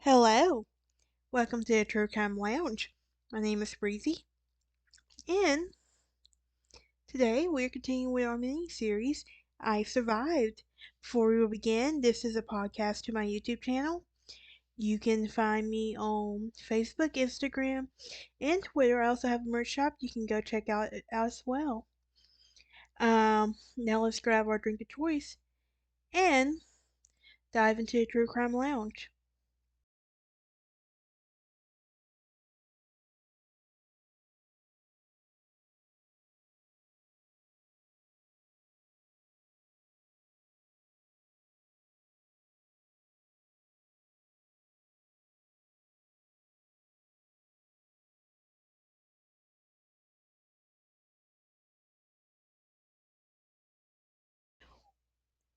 Hello, welcome to the True Crime Lounge. My name is Breezy, and today we're continuing with our mini series, I Survived. Before we will begin, this is a podcast to my YouTube channel. You can find me on Facebook, Instagram, and Twitter. I also have a merch shop you can go check out as well. Now let's grab our drink of choice and dive into the True Crime Lounge.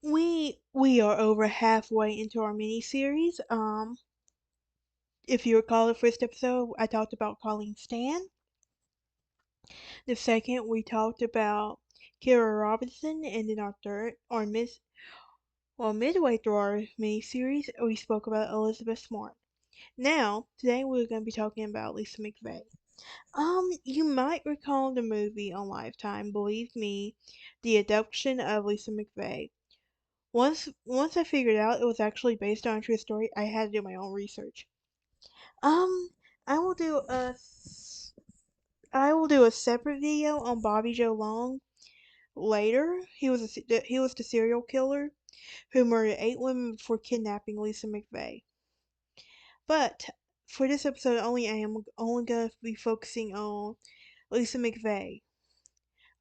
We are over halfway into our mini series. If you recall the first episode, I talked about calling Stan. The second, we talked about Kira Robinson, and then our third, midway through our mini series, we spoke about Elizabeth Smart. Now, today we're going to be talking about Lisa McVey. You might recall the movie on Lifetime, Believe Me, The Abduction of Lisa McVey. Once I figured out it was actually based on a true story, I had to do my own research. Um, I will do a I will do a separate video on Bobby Joe Long later. He was the serial killer who murdered 8 women before kidnapping Lisa McVey. But for this episode, I am only gonna be focusing on Lisa McVey.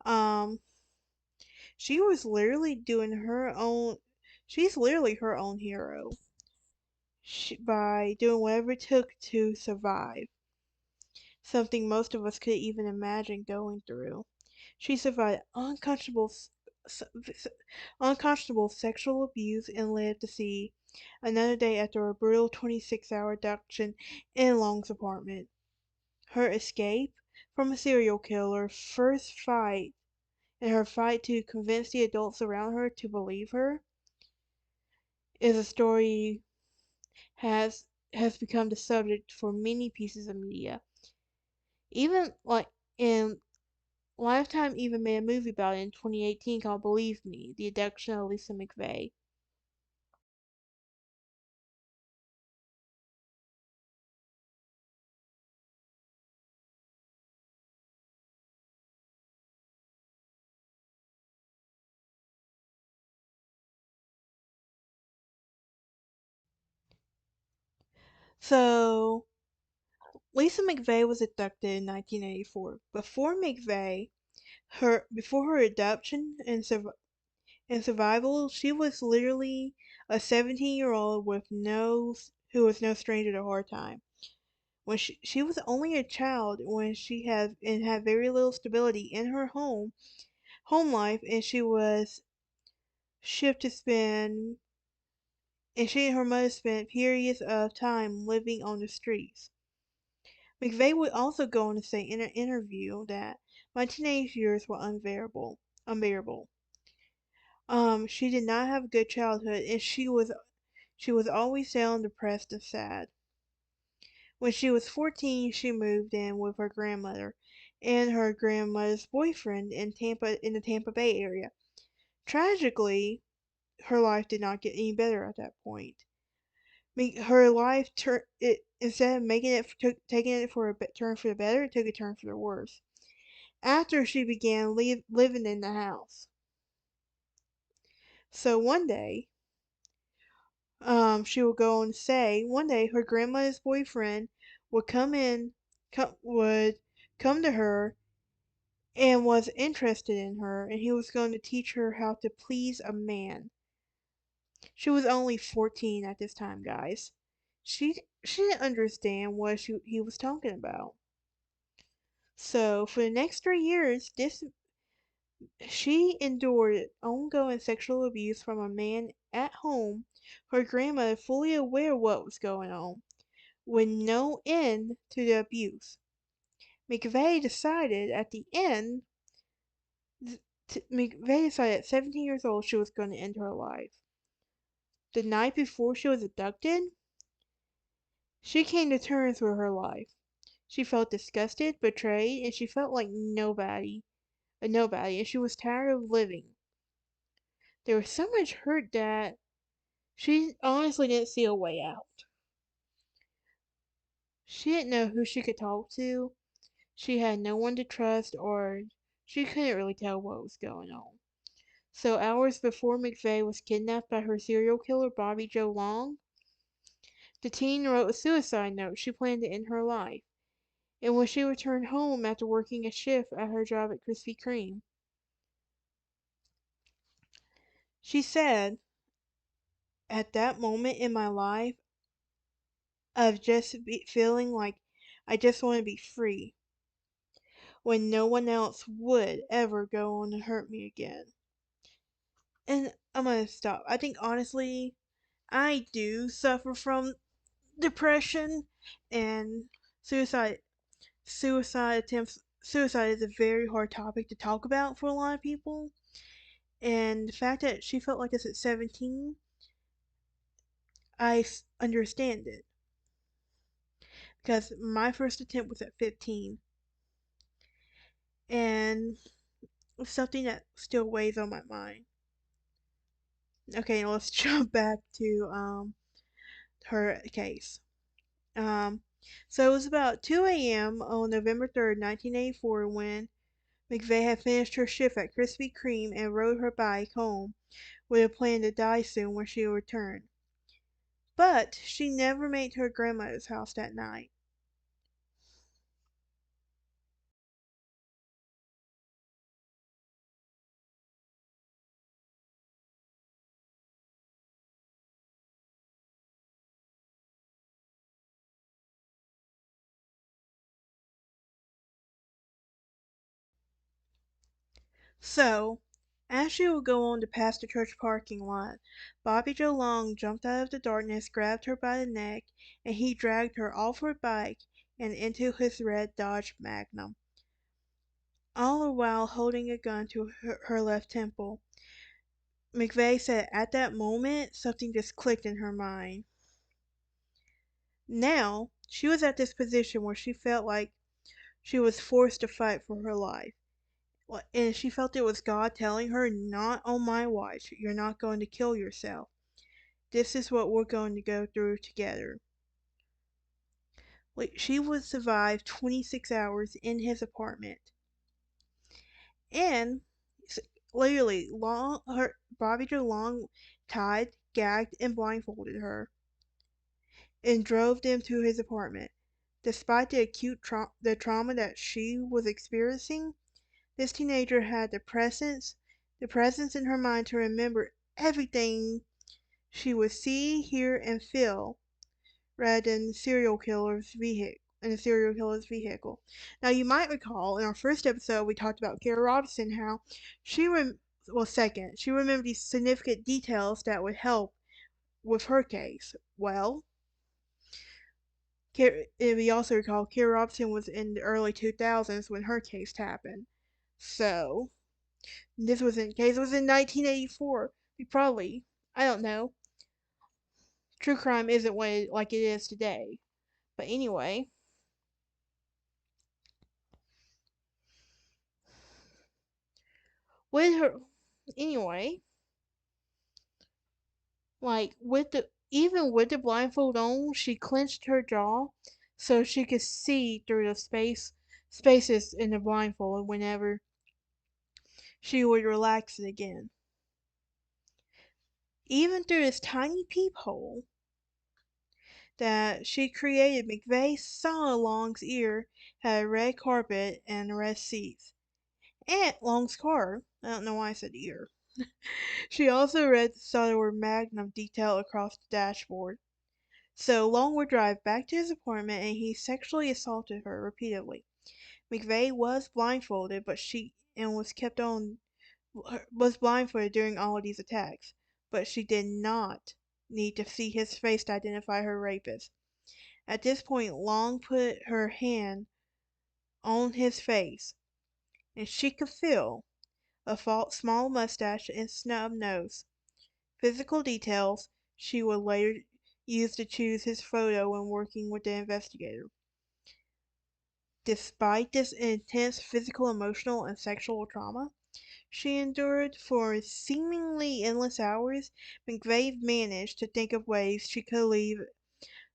Um, she was literally doing her own. She's literally her own hero. By doing whatever it took to survive, something most of us could even imagine going through. She survived unconscionable sexual abuse and lived to see another day after a brutal 26-hour abduction in Long's apartment. Her escape from a serial killer, first fight, and her fight to convince the adults around her to believe her, is a story has has become the subject for many pieces of media. Even in Lifetime even made a movie about it in 2018 called Believe Me, The Abduction of Lisa McVey. So, Lisa McVey was abducted in 1984. Before her adoption and survival, she was literally a 17-year-old who was no stranger to hard time. When she was only a child when she had very little stability in her home life, and she was shipped to spend and she and her mother spent periods of time living on the streets. McVey would also go on to say in an interview that my teenage years were unbearable. She did not have a good childhood, and she was always down, depressed, and sad. When she was 14, she moved in with her grandmother and her grandmother's boyfriend in the Tampa Bay area. Tragically, her life did not get any better at that point. Her life instead of taking it for a turn for the better, it took a turn for the worse. After she began living in the house, so one day, she would go on to say, one day her grandmother's boyfriend would would come to her and was interested in her, and he was going to teach her how to please a man. She was only 14 at this time, guys. She didn't understand what he was talking about. So for the next 3 years, this she endured ongoing sexual abuse from a man at home, her grandmother fully aware of what was going on, with no end to the abuse. McVey decided at the end, McVey decided at 17 years old she was going to end her life. The night before she was abducted, She came to terms with her life. She felt disgusted, betrayed, and she felt like nobody, and she was tired of living. There was so much hurt that she honestly didn't see a way out. She didn't know who she could talk to. She had no one to trust, or she couldn't really tell what was going on. So, hours before McVey was kidnapped by her serial killer, Bobby Joe Long, the teen wrote a suicide note. She planned to end her life. And when she returned home after working a shift at her job at Krispy Kreme, she said, at that moment in my life of feeling like I just want to be free, when no one else would ever go on to hurt me again. And I'm gonna stop. I think honestly, I do suffer from depression and suicide. Suicide attempts. Suicide is a very hard topic to talk about for a lot of people. And the fact that she felt like this at 17, understand it. Because my first attempt was at 15. And it's something that still weighs on my mind. Okay, now let's jump back to her case. Um, so it was about 2 a.m. on November 3rd, 1984, when McVey had finished her shift at Krispy Kreme and rode her bike home with a plan to die soon when she would return. But she never made it to her grandmother's house that night. So, as she would go on to pass the church parking lot, Bobby Joe Long jumped out of the darkness, grabbed her by the neck, and he dragged her off her bike and into his red Dodge Magnum, all the while holding a gun to her left temple. McVey said at that moment something just clicked in her mind. Now, she was at this position where she felt like she was forced to fight for her life. And she felt it was God telling her, not on my watch, you're not going to kill yourself. This is what we're going to go through together. Like, she would survive 26 hours in his apartment. And literally, Bobby Joe Long tied, gagged, and blindfolded her and drove them to his apartment. Despite the the trauma that she was experiencing, this teenager had the presence in her mind to remember everything she would see, hear, and feel, rather than in a serial killer's vehicle. Now, you might recall in our first episode we talked about Kara Robinson, how she remembered these significant details that would help with her case. Well, if we also recall, Kara Robinson was in the early 2000s when her case happened. So, this was in case it was in 1984. We probably, I don't know, true crime isn't like it is today. But anyway, with her, anyway, like with the even with the blindfold on, she clenched her jaw so she could see through the spaces in the blindfold whenever she would relax it again. Even through this tiny peephole that she created, McVey saw Long's ear had a red carpet and red seats. And Long's car. I don't know why I said ear. She also saw the word Magnum detailed across the dashboard. So Long would drive back to his apartment and he sexually assaulted her repeatedly. McVey was blindfolded, but she and was blindfolded during all of these attacks, but she did not need to see his face to identify her rapist. At this point, Long put her hand on his face, and she could feel a small mustache and snub nose. Physical details she would later used to choose his photo when working with the investigator. Despite this intense physical, emotional, and sexual trauma she endured for seemingly endless hours, McVey managed to think of ways she could leave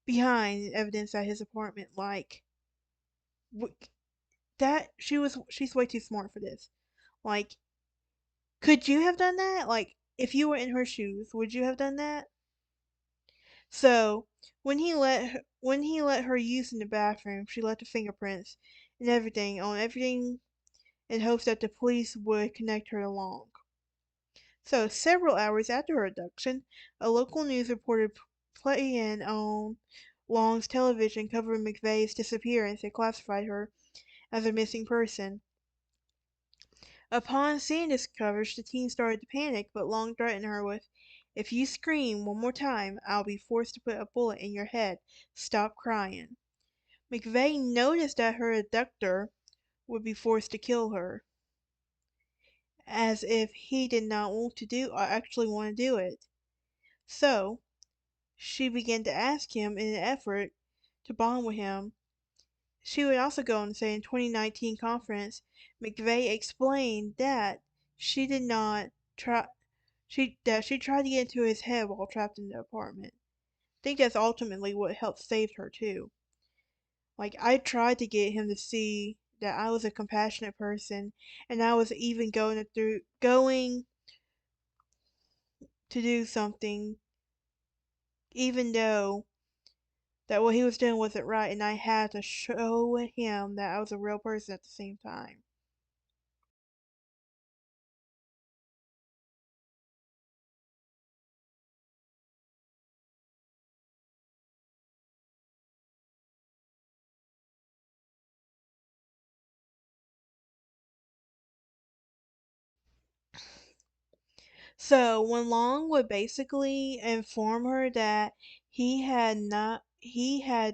behind evidence at his apartment, like that she's way too smart for this. Like, could you have done that? Like, if you were in her shoes, would you have done that? So when he let her use in the bathroom, she left the fingerprints and everything in hopes that the police would connect her to Long. So several hours after her abduction, a local news reporter playing on Long's television covering McVey's disappearance and classified her as a missing person. Upon seeing this coverage, the teen started to panic, but Long threatened her with, "If you scream one more time, I'll be forced to put a bullet in your head. Stop crying." McVey noticed that her abductor would be forced to kill her, as if he did not want to do or actually want to do it. So, she began to ask him in an effort to bond with him. She would also go on to say in 2019 conference, McVey explained that she did not try she tried to get into his head while trapped in the apartment. I think that's ultimately what helped save her too. Like, I tried to get him to see that I was a compassionate person and I was even going to do something even though that what he was doing wasn't right, and I had to show him that I was a real person at the same time. So when Long would basically inform her that he had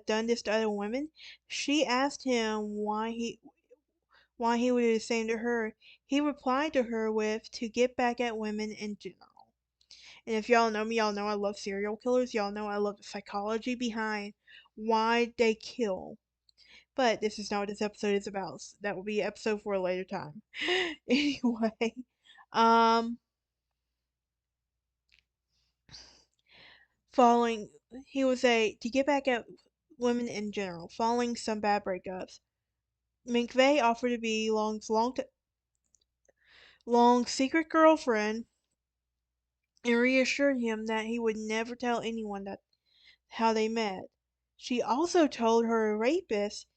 done this to other women, she asked him why he would do the same to her. He replied to her with to get back at women in general. And if y'all know me, y'all know I love serial killers. Y'all know I love the psychology behind why they kill. But this is not what this episode is about. That will be episode for a later time. Anyway, um, following, he would say to get back at women in general, following some bad breakups. McVeigh offered to be Long's secret girlfriend and reassured him that he would never tell anyone that how they met. She also told her rapist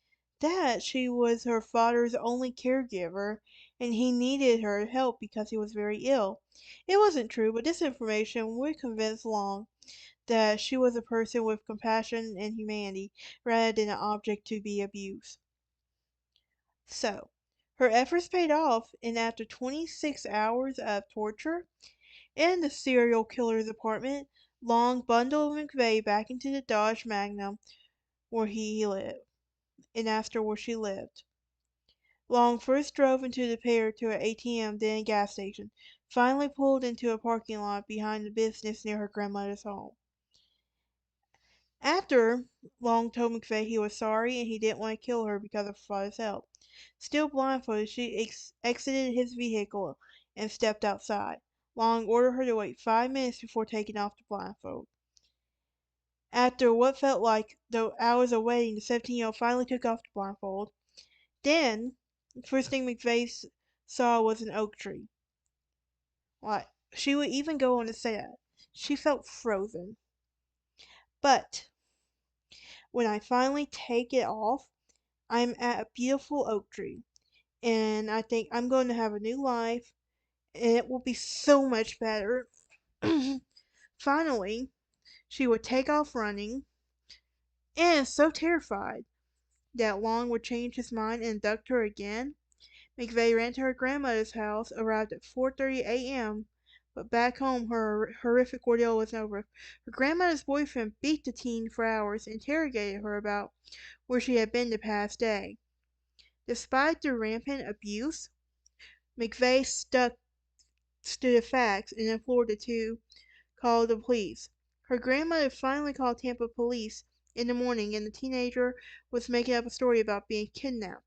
that she was her father's only caregiver and he needed her help because he was very ill. It wasn't true, but this information would convince Long that she was a person with compassion and humanity rather than an object to be abused. So, her efforts paid off, and after 26 hours of torture in the serial killer's apartment, Long bundled McVeigh back into the Dodge Magnum where he lived, and asked her where she lived. Long first drove into the pair to an ATM, then a gas station, finally pulled into a parking lot behind the business near her grandmother's home. After, Long told McVeigh he was sorry and he didn't want to kill her because of her father's help. Still blindfolded, she exited his vehicle and stepped outside. Long ordered her to wait 5 minutes before taking off the blindfold. After what felt like the hours of waiting, the 17-year-old finally took off the blindfold. Then, the first thing McVeigh saw was an oak tree. Like, she would even go on to say that. She felt frozen. But, when I finally take it off, I'm at a beautiful oak tree. And I think I'm going to have a new life. And it will be so much better. Finally, she would take off running. And so terrified that Long would change his mind and abduct her again, McVeigh ran to her grandmother's house, arrived at 4:30 a.m., but back home her horrific ordeal was over. Her grandmother's boyfriend beat the teen for hours, interrogated her about where she had been the past day. Despite the rampant abuse, McVeigh stuck to the facts and implored the two call the police. Her grandmother finally called Tampa police in the morning, and the teenager was making up a story about being kidnapped.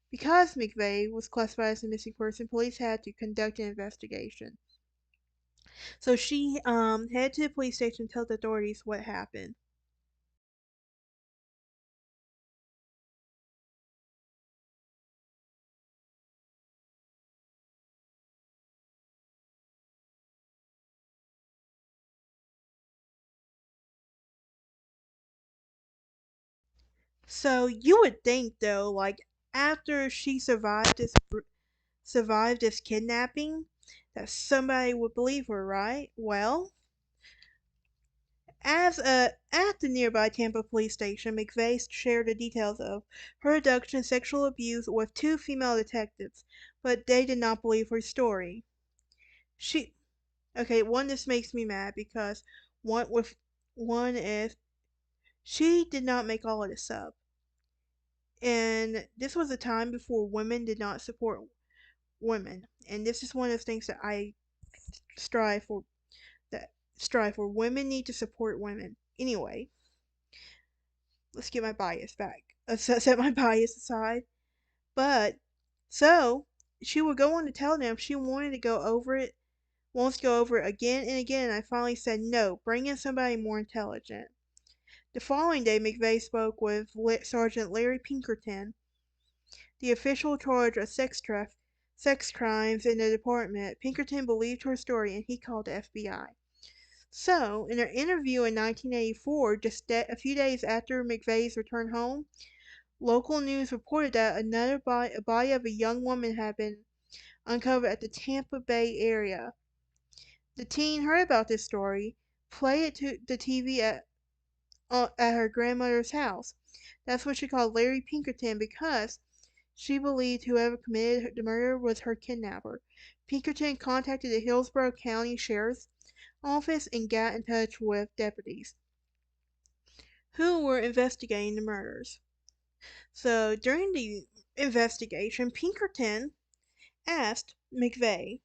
Because McVey was classified as a missing person, police had to conduct an investigation. So she headed to the police station to tell the authorities what happened. So you would think though, like after she survived this kidnapping, that somebody would believe her, right? Well, at the nearby Tampa police station, McVeigh shared the details of her abduction and sexual abuse with two female detectives, but they did not believe her story. She okay, one this makes me mad because one with one is she did not make all of this up. And this was a time before women did not support women. And this is one of the things that I strive for that strive for. Women need to support women. Anyway, let's get my bias back. Set my bias aside. But so she would go on to tell them she wanted to go over it, wants to go over it again and again. And I finally said no. Bring in somebody more intelligent. The following day, McVeigh spoke with Sergeant Larry Pinkerton, the official charge of sex crimes in the department. Pinkerton believed her story and he called the FBI. So, in an interview in 1984, just a few days after McVeigh's return home, local news reported that a body of a young woman had been uncovered at the Tampa Bay area. The teen heard about this story, played it to the TV at her grandmother's house. That's what she called Larry Pinkerton because she believed whoever committed the murder was her kidnapper. Pinkerton contacted the Hillsborough County Sheriff's Office and got in touch with deputies who were investigating the murders. So during the investigation, Pinkerton asked McVey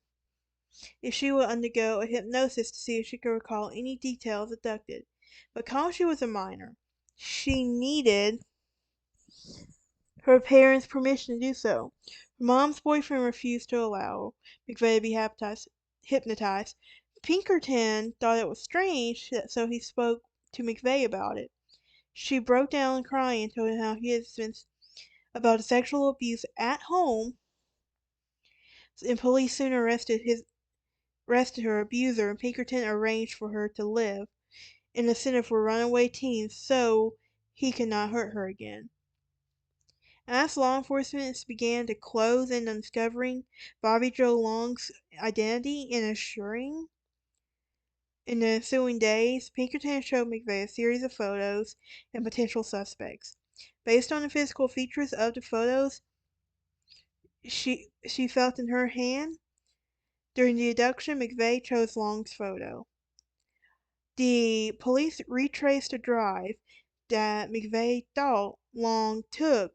if she would undergo a hypnosis to see if she could recall any details abducted. Because she was a minor, she needed her parents' permission to do so. Her mom's boyfriend refused to allow McVey to be hypnotized. Pinkerton thought it was strange, so he spoke to McVey about it. She broke down crying and told him how he had been about sexual abuse at home, and police soon arrested her abuser, and Pinkerton arranged for her to live in a center for runaway teens so he could not hurt her again. As law enforcement began to close in on discovering Bobby Joe Long's identity and assuring in the ensuing days, Pinkerton showed McVey a series of photos and potential suspects. Based on the physical features of the photos she felt in her hand during the abduction, McVey chose Long's photo. The police retraced the drive that McVey thought Long took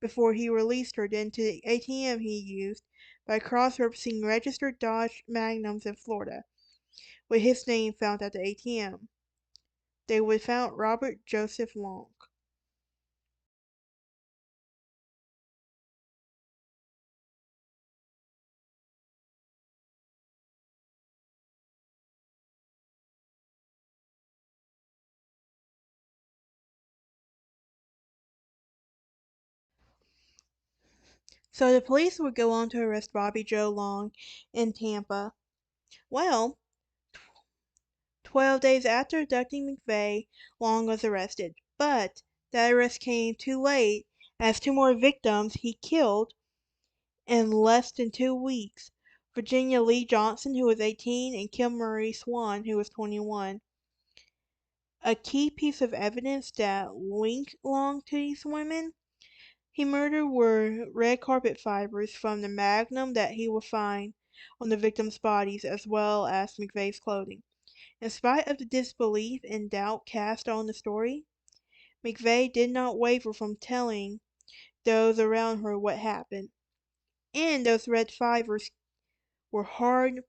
before he released her then to the ATM he used by cross-referencing registered Dodge Magnums in Florida, with his name found at the ATM. They would found Robert Joseph Long. So the police would go on to arrest Bobby Joe Long in Tampa. Well, 12 days after abducting McVey, Long was arrested. But that arrest came too late, as two more victims he killed in less than 2 weeks: Virginia Lee Johnson, who was 18, and Kim Marie Swan, who was 21. A key piece of evidence that linked Long to these women he murdered were red carpet fibers from the magnum that he would find on the victims' bodies, as well as McVey's clothing. In spite of the disbelief and doubt cast on the story, McVey did not waver from telling those around her what happened. And those red fibers were hard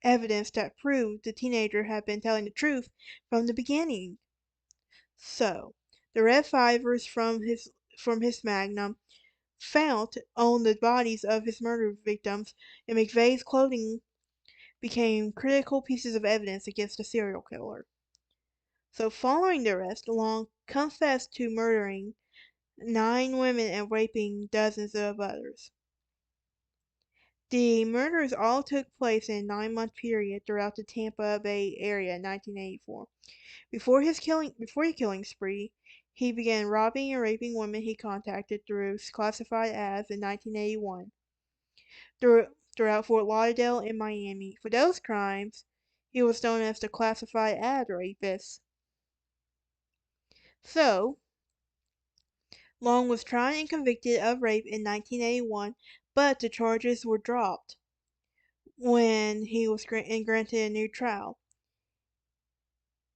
evidence that proved the teenager had been telling the truth from the beginning. So, the red fibers from his magnum found on the bodies of his murder victims and McVey's clothing became critical pieces of evidence against the serial killer. So, following the arrest, Long confessed to murdering 9 women and raping dozens of others. The murders all took place in a 9-month period throughout the Tampa Bay area in 1984. Before his killing spree, he began robbing and raping women he contacted through classified ads in 1981 throughout Fort Lauderdale and Miami. For those crimes, he was known as the classified ad rapist. So, Long was tried and convicted of rape in 1981, but the charges were dropped when he was granted a new trial.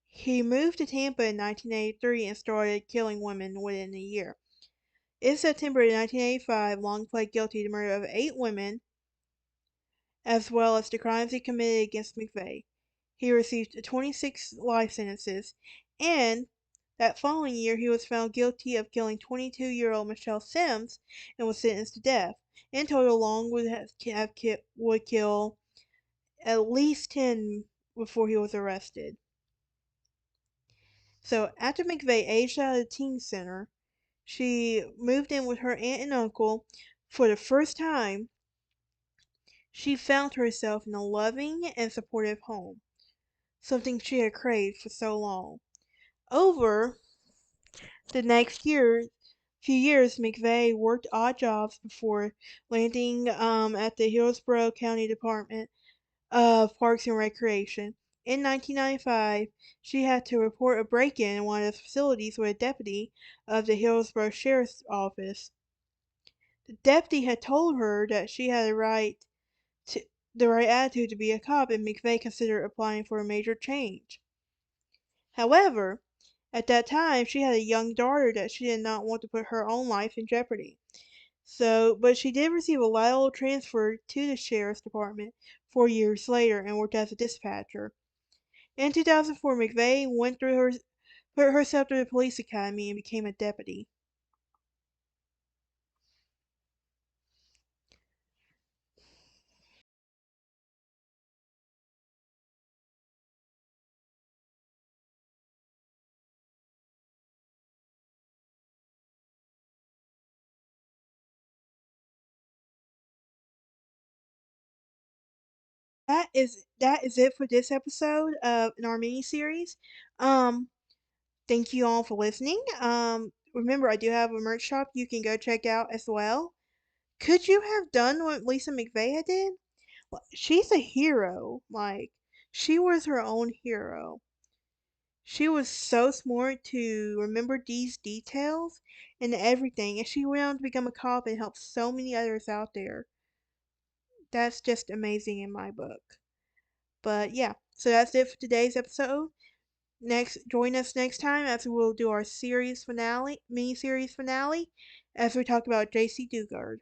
He moved to Tampa in 1983 and started killing women within a year. In September 1985, Long pled guilty to the murder of 8 women, as well as the crimes he committed against McVey. He received 26 life sentences, and that following year he was found guilty of killing 22-year-old Michelle Sims and was sentenced to death. In total, Long would kill at least 10 before he was arrested. So after McVey aged out of the teen center, she moved in with her aunt and uncle. For the first time, she found herself in a loving and supportive home, something she had craved for so long. Over the next few years, McVey worked odd jobs before landing at the Hillsborough County Department of Parks and Recreation. In 1995, she had to report a break-in in one of the facilities with a deputy of the Hillsborough Sheriff's Office. The deputy had told her that she had to, the right attitude to be a cop, and McVey considered applying for a major change. However, at that time, she had a young daughter that she did not want to put her own life in jeopardy. So, but she did receive a lateral transfer to the sheriff's department 4 years later and worked as a dispatcher. In 2004, McVey put herself through the police academy and became a deputy. That is it for this episode of in our mini series. Um, thank you all for listening. Remember I do have a merch shop you can go check out as well. Could you have done what Lisa McVey did? She's a hero. Like, she was her own hero. She was so smart to remember these details and everything, and she went on to become a cop and help so many others out there. That's just amazing in my book. But yeah, so that's it for today's episode. Join us next time as we will do our series finale, mini series finale, as we talk about J.C. Dugard.